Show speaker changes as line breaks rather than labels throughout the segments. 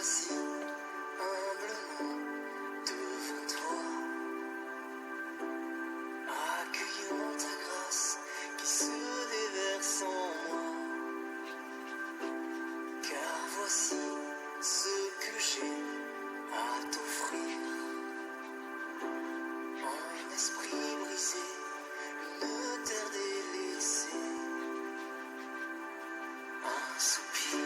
voici humblement devant toi, accueillant ta grâce qui se déverse en moi. Car voici ce que j'ai à t'offrir, un esprit brisé, une terre délaissée, un soupir.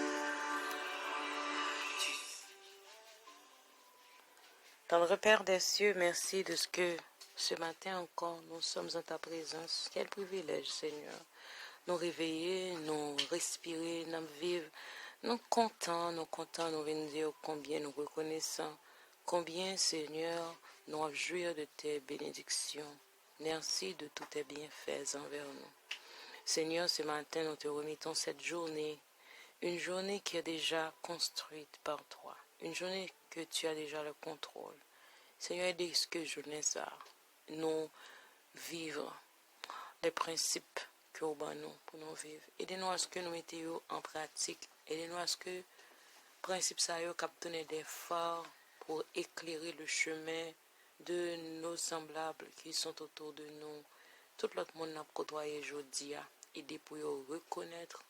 Tendre Père des cieux, merci de ce que ce matin encore nous sommes en ta présence. Quel privilège, Seigneur. Nous réveiller, nous respirer, nous vivre. Nous contents, nous venons dire combien nous reconnaissons, combien, Seigneur, nous jouir de tes bénédictions. Merci de tous tes bienfaits envers nous. Seigneur, ce matin, nous te remettons cette journée, une journée qui est déjà construite par toi, une journée que tu as déjà le contrôle. Seigneur, aide ce que journée ça, nous vivre les principes que nous avons pour nous vivre. Aidez-nous à ce que nous mettions en pratique. Aidez-nous à ce que principe ça yo cap donner des phares pour éclairer le chemin de nos semblables qui sont autour de nous. Tout l'autre monde n'a côtoyé aujourd'hui. Aidez pour reconnaître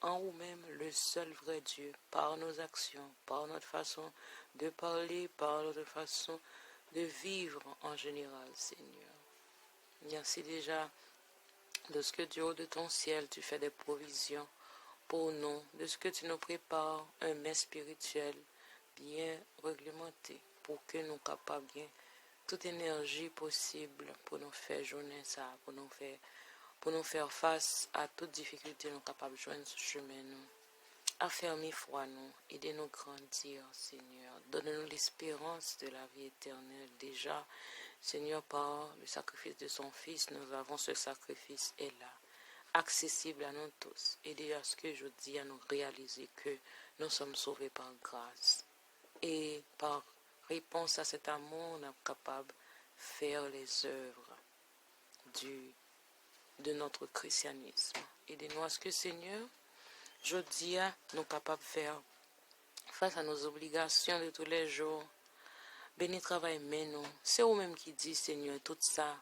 en vous-même le seul vrai Dieu par nos actions, par notre façon de parler, par notre façon de vivre en général, Seigneur. Merci déjà de ce que du haut de ton ciel, tu fais des provisions pour nous, de ce que tu nous prépares un mets spirituel bien réglementé pour que nous capables bien toute énergie possible pour nous faire journée ça, pour nous faire face à toute difficulté, nous capables de joindre ce chemin nous. Affermis foi nous, aidez-nous grandir, Seigneur. Donne-nous l'espérance de la vie éternelle. Déjà, Seigneur, par le sacrifice de son Fils, nous avons ce sacrifice est là, accessible à nous tous. Aidez à ce que je dis à nous réaliser que nous sommes sauvés par grâce. Et par réponse à cet amour, nous sommes capables de faire les œuvres de notre christianisme. Aidez-nous à ce que, Seigneur, je dis à nous capables de faire face à nos obligations de tous les jours. Béni travail, mais nous. C'est vous-même qui dit, Seigneur, tout ça,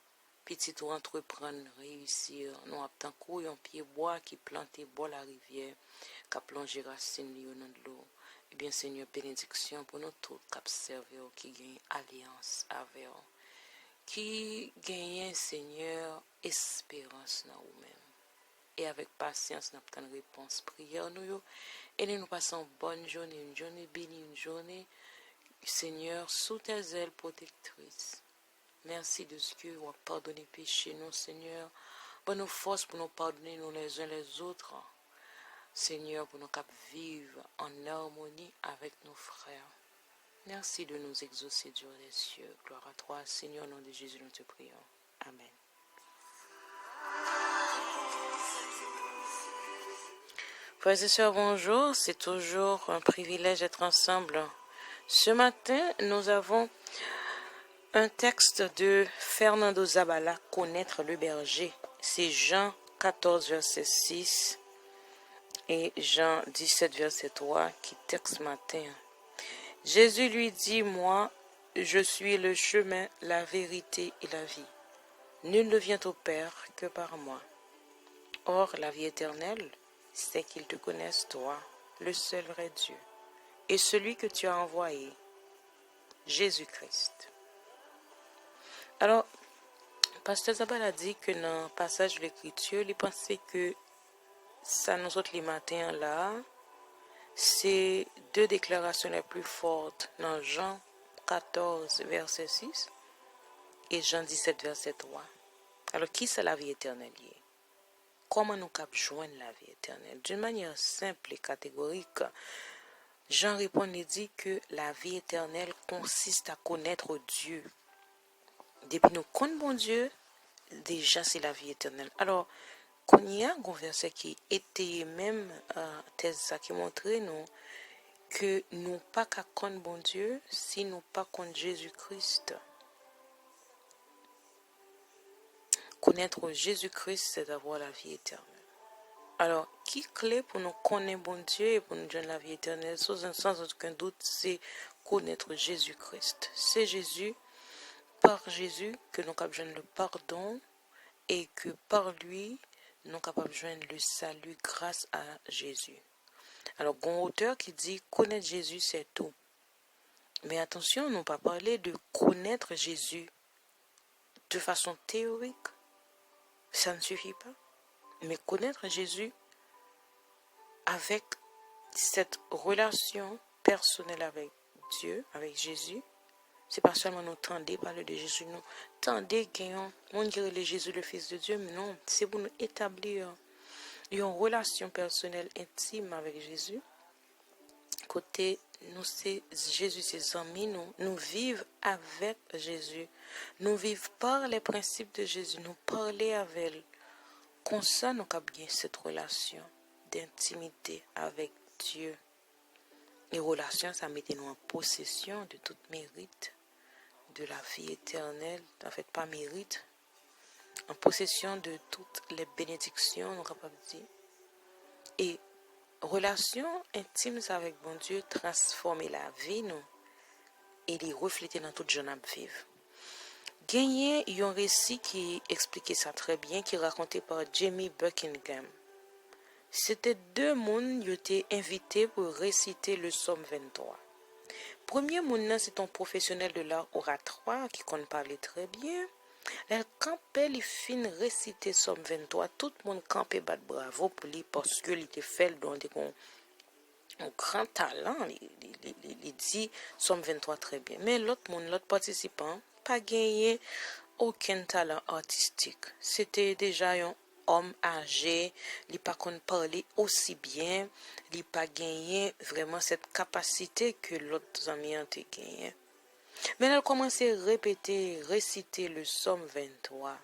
petit ou entreprendre, réussir. Nous avons un pied bois qui planté bois la rivière, qui a plongé racine dans de l'eau. Eh bien, Seigneur, bénédiction pour nous tous qui observent, qui gagnent alliance avec vous, qui gagnent, Seigneur, espérance dans vous-même. Et avec patience, nous avons une réponse prière nous. Et nous passons une bonne journée, une journée bénie, une journée, Seigneur, sous tes ailes protectrices. Merci de ce que vous avez pardonné péché, nous, Seigneur. Bonne nous force pour nous pardonner nous les uns les autres. Seigneur, pour nous vivre en harmonie avec nos frères. Merci de nous exaucer, Dieu des cieux. Gloire à toi, Seigneur, au nom de Jésus, nous te prions. Amen. Frères et sœurs, bonjour. C'est toujours un privilège d'être ensemble. Ce matin, nous avons un texte de Fernando Zabala, Connaître le berger. C'est Jean 14, verset 6 et Jean 17, verset 3 qui texte ce matin. Jésus lui dit, moi, je suis le chemin, la vérité et la vie. Nul ne vient au Père que par moi. Or, la vie éternelle, c'est qu'ils te connaissent, toi, le seul vrai Dieu, et celui que tu as envoyé, Jésus-Christ. Alors, Pasteur Zabal a dit que dans le passage de l'Écriture, il pensait que ça nous autres les matins là, c'est deux déclarations les plus fortes dans Jean 14, verset 6 et Jean 17, verset 3. Alors, qui c'est la vie éternelle? Comment nous cap joindre la vie éternelle? D'une manière simple et catégorique, Jean répond et dit que la vie éternelle consiste à connaître Dieu. Depuis nous connaissons bon Dieu, déjà c'est la vie éternelle. Alors, quand il y a un verset qui était même thèse ça qui montrait nous que nous pas qu'à connaître bon Dieu si nous pas connaître Jésus-Christ. Connaître Jésus-Christ, c'est d'avoir la vie éternelle. Alors, qui clé pour nous connaître bon Dieu et pour nous donner la vie éternelle, sans aucun doute, c'est connaître Jésus-Christ. C'est Jésus, par Jésus, que nous avons besoin le pardon et que par lui, nous sommes capables de joindre le salut grâce à Jésus. Alors, il y a un auteur qui dit connaître Jésus, c'est tout. Mais attention, nous ne pas parler de connaître Jésus de façon théorique. Ça ne suffit pas. Mais connaître Jésus avec cette relation personnelle avec Dieu, avec Jésus, c'est pas seulement nous tendre parler de Jésus, nous tendre gagnons, on dirait Jésus le Fils de Dieu, mais non, c'est pour nous établir une relation personnelle intime avec Jésus. Côté nous, c'est Jésus, ses amis, nous vivons avec Jésus, nous vivons par les principes de Jésus, nous parler avec elle. Comme ça, nous avons bien cette relation d'intimité avec Dieu. Et relation, ça mettait nous en possession de tout mérite de la vie éternelle, en fait pas mérite, en possession de toutes les bénédictions, nous sommes capables de dire. Et relation intime avec bon Dieu transformer la vie nous et les refléter dans toute jeune vivre. Gagné un récit qui expliquait ça très bien, qui est raconté par Jamie Buckingham. C'était deux moun qui étaient invités pour réciter le psaume 23. Premier moun, c'est un professionnel de l'art oratoire qui connaît parler très bien. Elle campait, il fin réciter psaume 23. Tout le monde campait bat bravo pour lui parce que il était fait dans un grand talent. Il dit psaume 23 très bien. Mais l'autre participant, pas gagné aucun talent artistique. C'était déjà un homme âgé, il pas qu'on parler aussi bien, il pas gagné vraiment cette capacité que l'autre ami a gagné. Mais elle commençait à répéter, réciter le psaume 23.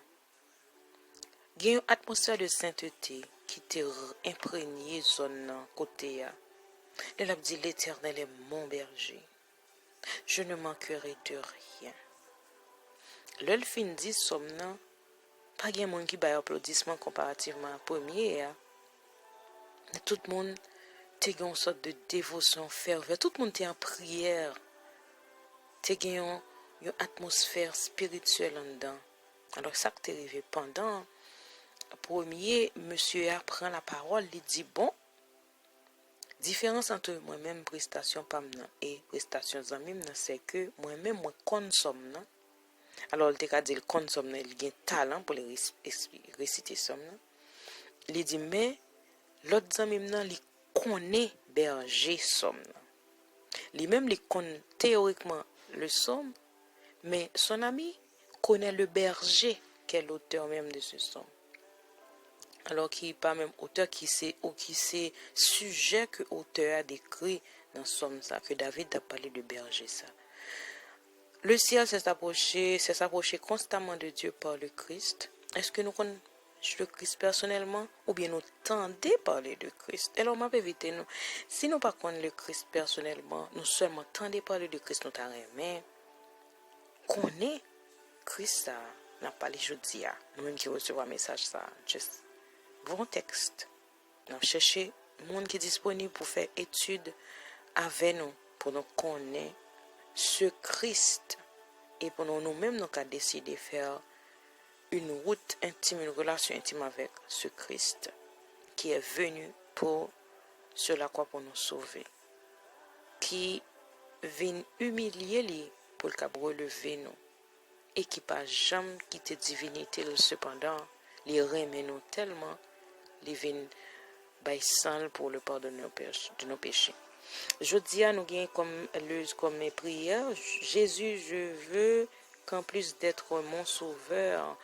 Il y a une atmosphère de sainteté qui était imprégnée zone côté. Elle a dit l'Éternel est mon berger. Je ne manquerai de rien. L'elle fin dit somme nan, pas gen moun qui bay applaudissement comparativement à premier. Tout le monde te gen une sorte de dévotion ferveur, tout le monde te en prière. Te gen une atmosphère spirituelle en dedans. Alors ça qui t'est arrivé pendant premier, monsieur apprend la parole, il dit bon, différence entre moi-même prestation pamna et prestation zamim c'est que moi-même moi consomme. Alors, il te dit le consomme, il a un talent pour les réciter somme. Il dit, mais l'autre ami, il connaît berger somme. Lui-même, il connaît théoriquement le somme, mais son ami connaît le berger qui est l'auteur même de ce somme. Alors qu'il n'est pas même auteur qui sait ou qui sait sujet que l'auteur a décrit dans somme ça, que David a parlé de berger ça. Le ciel s'est approché constamment de Dieu par le Christ. Est-ce que nous connaissons le Christ personnellement ou bien nous tendez parler de Christ? Alors, on va éviter nous. Si nous ne connaissons pas le Christ personnellement, nous seulement tendez parler de Christ, nous t'arrêtons. Mais, connaît Christ, ça n'a pas les jeudis. Nous-mêmes qui recevons un message, ça, juste bon texte. Nous cherchons le monde qui est disponible pour faire étude avec nous, pour nous connaître ce Christ et pour nous-mêmes nous avons décidé de faire une route intime, une relation intime avec ce Christ qui est venu sur la croix pour nous sauver, qui vient humilier lui pour le relever nous et qui n'a jamais quitté divinité cependant les remet nous tellement les vient baissant pour le pardon de nos péchés. Je dis à nous comme mes prières, Jésus, je veux qu'en plus d'être mon sauveur,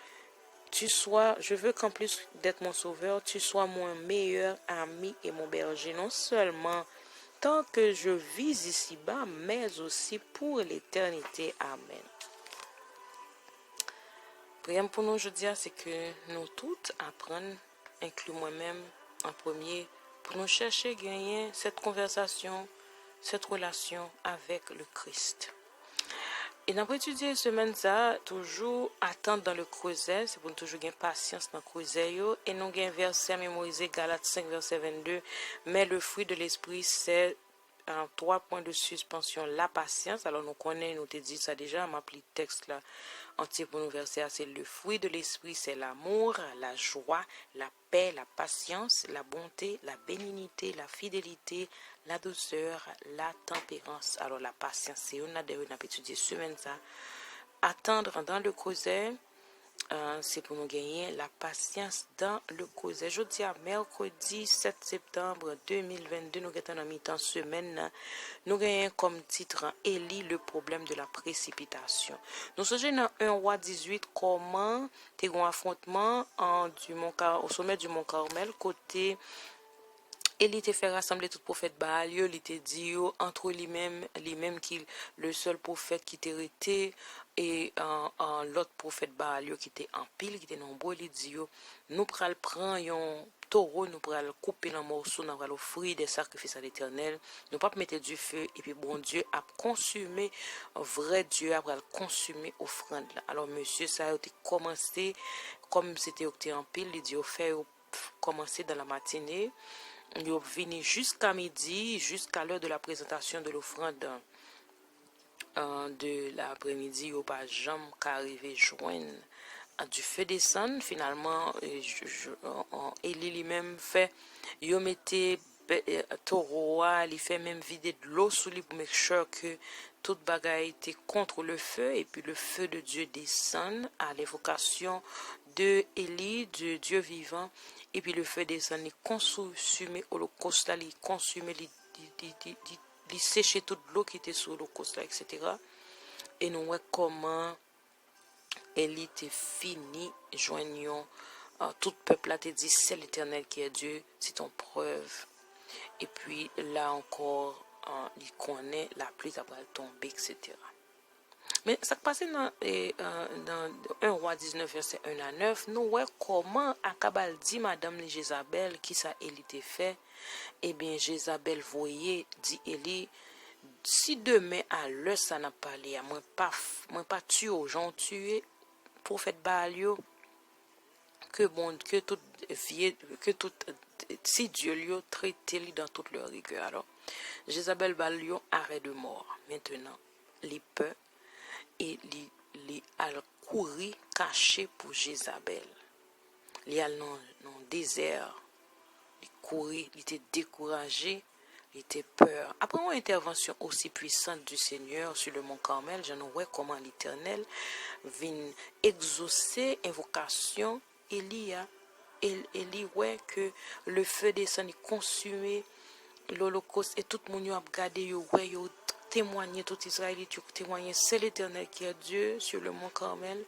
je veux qu'en plus d'être mon sauveur, tu sois mon meilleur ami et mon berger, non seulement tant que je vis ici-bas, mais aussi pour l'éternité. Amen. Prière pour nous aujourd'hui, c'est que nous toutes apprenons, inclus moi-même en premier, pour nous chercher à gagner cette conversation, cette relation avec le Christ. Et nous avons étudié semaine ça, toujours attendre dans le creuset, c'est pour nous toujours gagner patience dans le creuset. Et nous avons un verset mémorisé, Galates 5, verset 22. Mais le fruit de l'esprit, c'est 3 points de suspension, la patience. Alors nous connaissons, nous te dit ça déjà, m'a appelé le texte là entier pour nous verser. C'est le fruit de l'esprit, c'est l'amour, la joie, la paix, la patience, la bonté, la bénignité, la fidélité, la douceur, la tempérance. Alors la patience, c'est une des on a étudié semaine ça. Attendre dans le creuset, c'est pour nous gagner la patience dans le creuset. Je dis à mercredi 7 septembre 2022, nous sommes en mi-temps semaine. Nous gagnons comme titre Élie, le problème de la précipitation. Nous sommes dans 1 roi 18, comment tu as un affrontement au sommet du Mont Carmel, côté Élie te fait rassembler tout prophète Baal, il te dit entre lui-même qui le seul prophète qui était resté et l'autre prophète Baal qui était en pile, qui était nombreux, il dit nous pral prendre un taureau, nous pral couper en morceaux, nous pral offrir des sacrifices à l'Éternel, nous pas mettre du feu et puis bon Dieu a consumé, vrai Dieu a consumé offrande là. Alors monsieur ça a commencé comme c'était en pile, il dit au fait commencer dans la matinée. Ils ont venu jusqu'à midi, jusqu'à l'heure de la présentation de l'offrande de l'après-midi. Ils n'ont pas jamais arrivé joindre du feu descendre. Finalement, Élie lui-même fait, il mettait taureau, il fait même vider de l'eau sous lui pour make sure que toute bagaille était contre le feu et puis le feu de Dieu descend à l'évocation de Élie, de Dieu vivant, et puis le feu descend, il consume l'holocauste, il consume, il séchait toute l'eau qui était sur l'holocauste, etc. Et nous voyons comment Élie était fini, joignons tout peuple a te dit c'est l'Éternel qui est Dieu, c'est ton preuve. Et puis là encore, il connaît la pluie qui va tomber, etc. Mais ça passe dans 1 roi 19, verset 1 à 9, nous voyons comment Akabal dit Madame Jézabel qui ça Élie te fait. Eh bien, Jézabel voyait, dit Élie, si demain à l'heure ça n'a pas parlé, moi pas tué aux gens tués, prophète Baalio, que tout si Dieu lui a traité dans toute leur rigueur. Alors, Jézabel Baalio arrêt de mort. Maintenant, les peurs et les al courir caché pour Jézabel. Il a dans le désert, il courir, il était découragé, il était peur. Après une intervention aussi puissante du Seigneur sur le mont Carmel, je ne vois comment l'Éternel vient exaucer invocation Élie ouais que le feu descend consumé l'holocauste et tout le monde a regardé ouais témoigner tout Israël témoigner c'est l'Éternel qui est Dieu sur le mont Carmel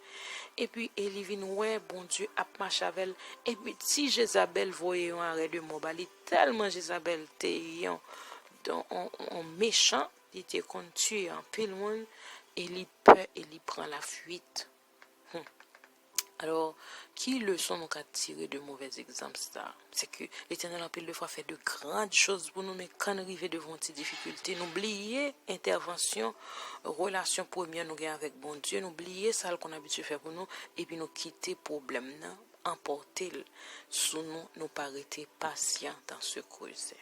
et puis Élie vient ouais bon Dieu a marché avec et puis si Jézabel voyait un arrêt de mort tellement Jézabel était en méchant il était qu'on tue en pile monde Élie peur Élie prend la fuite. Alors, qui leçon nous a tiré de mauvais exemples ça? C'est que l'Éternel en pile de fois fait de grandes choses pour nous, mais quand nous arrivons devant ces difficultés, nous oublions intervention, relation première nous avons avec bon Dieu, nous oublions ça qu'on a habitué faire pour nous, et puis nous quitter problème, emporter sous nous pas arrêter patient dans ce creuset.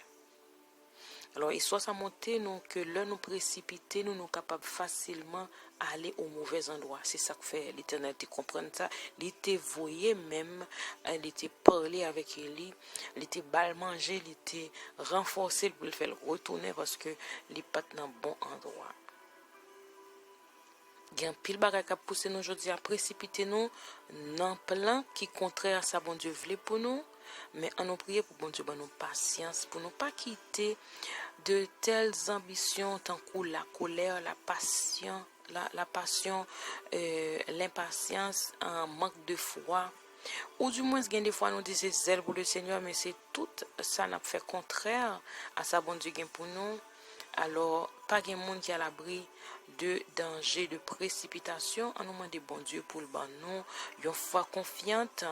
Alors, il soit ça monter nous que là nous précipiter, nous capables facilement aller au mauvais endroit. C'est ça que fait l'Éternel, tu comprends ça. Il était voyé même, il était parlé avec Élie, il était bal manger, il était renforcé pour le faire retourner parce que il pas dans bon endroit. Il y a un pile bagage qui a poussé nous aujourd'hui à précipiter nous dans plan qui contraire à ça bon Dieu voulait pour nous. Mais on nous prie pour bon Dieu nous patience pour nous pas quitter de telles ambitions tant que la colère, la passion, l'impatience, un manque de foi. Ou du moins, des fois, nous disons zèle pour le Seigneur, mais c'est tout ça n'a fait contraire à ça bon Dieu pour nous. Alors, pas de monde qui est à l'abri de danger, de précipitation. On nous demande bon Dieu pour le bon nous. Une foi confiante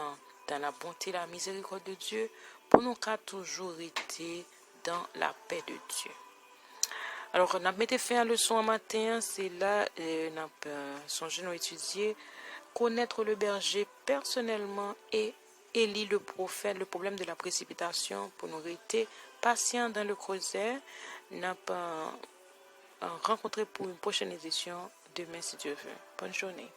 dans la bonté et la miséricorde de Dieu pour nous qu'à toujours été dans la paix de Dieu. Alors, on a mis fin à la leçon matin, c'est là, on a songé nous étudier, connaître le berger personnellement et Élie le prophète, le problème de la précipitation pour nous rester patients dans le creuset. N'a pas rencontré pour une prochaine édition demain si Dieu veut. Bonne journée.